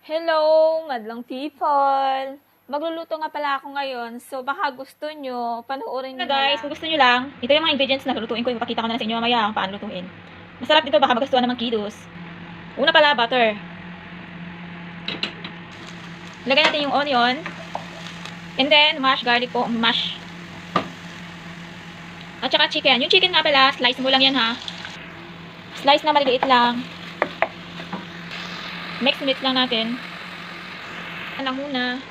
Hello, madlang people! Magluluto nga pala ako ngayon, so baka gusto nyo, panoorin nyo Guys, kung gusto nyo lang, ito yung mga ingredients na lulutuin ko. Ipapakita ko na lang sa inyo mamaya kung paano lutuin. Masarap dito, baka magustuhan naman kilos. Una pala, butter. Lagyan natin yung onion. And then, mash garlic po, mash. At saka chicken. Yung chicken nga pala, slice mo lang yan ha. Slice na maliliit lang. Mix lang natin. Lang muna.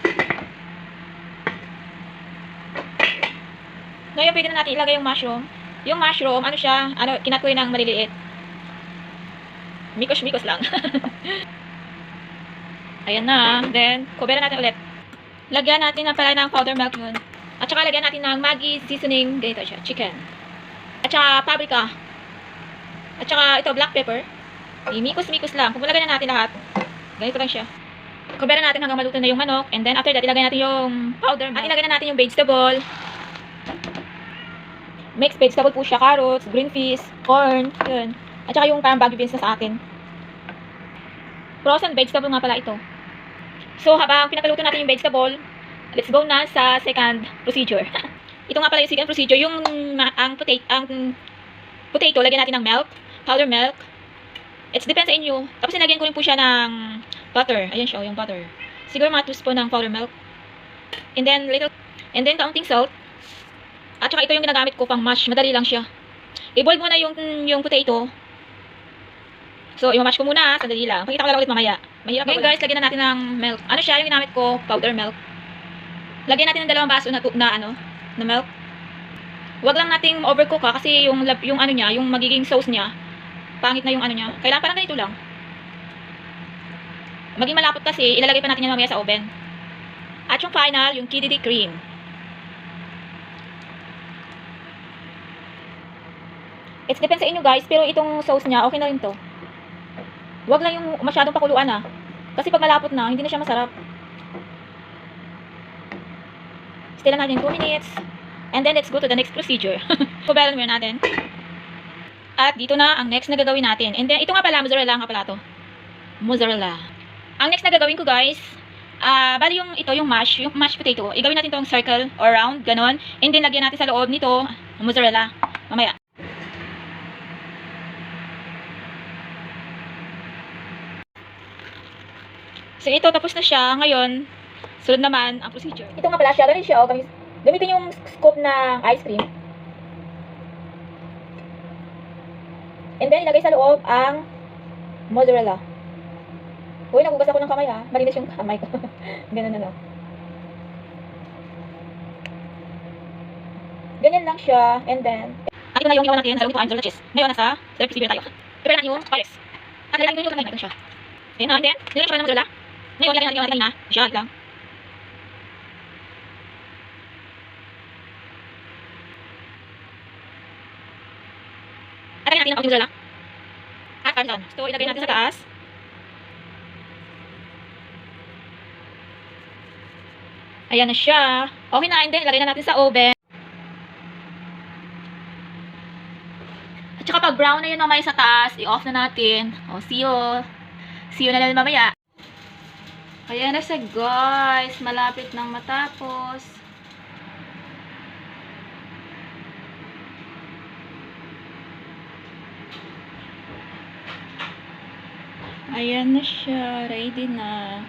Ngayon, pwede na natin ilagay yung mushroom. Yung mushroom, ano siya, kinat ko yun ng maliliit. Mikos-mikos lang. Ayan na. Then, coveran natin ulit. Lagyan natin na pala ng powder milk yun. At saka lagyan natin ng Maggi seasoning. Ganito siya, chicken. At saka paprika. At saka ito, black pepper. Mikos-mikos lang. Kung lagyan na natin lahat, ganito lang siya. Coveran natin hanggang maluto na yung manok. And then, after that, ilagay natin yung powder milk. At ilagay na natin yung vegetable. Mixed vegetable po siya, carrots, green peas, corn, yun. At saka yung parang baggy beans na sa atin. Frozen vegetable nga pala ito. So, habang pinapaluto natin yung vegetable, let's go na sa second procedure. Ito nga pala yung second procedure, yung potato, lagyan natin ng milk, powder milk. It's depends sa inyo. Tapos nilagyan ko rin po siya ng butter. Ayan siya, yung butter. Siguro mga 2 spoon ng powder milk. And then kaunting salt. At saka ito yung ginagamit ko pang mash. Madali lang siya. I-boil mo na yung potato. So, i-mash ko muna. Sandali lang. Pakita ko lang ulit mamaya. Mahirap. Ngayon guys, lagyan na natin ng milk. Ano siya? Yung ginamit ko, powder milk. Lagyan natin ng 2 baso na milk. Huwag lang nating overcook ha. Kasi yung ano niya, yung magiging sauce niya, pangit na yung ano niya. Kailangan parang ganito lang. Maging malapot kasi, ilalagay pa natin yan mamaya sa oven. At yung final, yung KDD cream. It's depends sa inyo guys, pero itong sauce niya, okay na rin to. Huwag lang yung masyadong pakuluan ha. Kasi pag malapot na, hindi na siya masarap. Stay lang natin 2 minutes. And then let's go to the next procedure. Kubaran mo natin. At dito na ang next na gagawin natin. And then ito nga pala, mozzarella nga pala to. Mozzarella. Ang next na gagawin ko guys, bali yung mashed potato. Igawin natin tong circle or round, ganon. And then lagyan natin sa loob nito, mozzarella. Mamaya. So ito, tapos na siya. Ngayon, sunod naman ang procedure. Ito nga pala siya, ganun siya. Gamitin yung scoop ng ice cream. And then, ilagay sa loob ang mozzarella. Uy, nagugas ako ng kamay ha. Malinis yung kamay ko. Ganun ano. Ganyan lang siya. And then, ito na yung iwan natin sa loob nito ay mozzarella cheese. Ngayon, nasa third procedure tayo. Prepare natin yung pares. At lalagyan ko yung kamay. Ganun siya. Ayan na. And then, nilagyan siya ng mozzarella. Ngayon, lagyan natin yung kanina. Siya lang. At lagyan natin ang mozzarella. At parmesan. So, ilagay natin sa taas. Ayan na siya. Okay na. And then, ilagay na natin sa oven. At saka pag brown na yun mamaya sa taas, i-off na natin. O, see you. See you na lang mamaya. Ayan na siya guys. Malapit nang matapos. Ayan na siya. Ready na.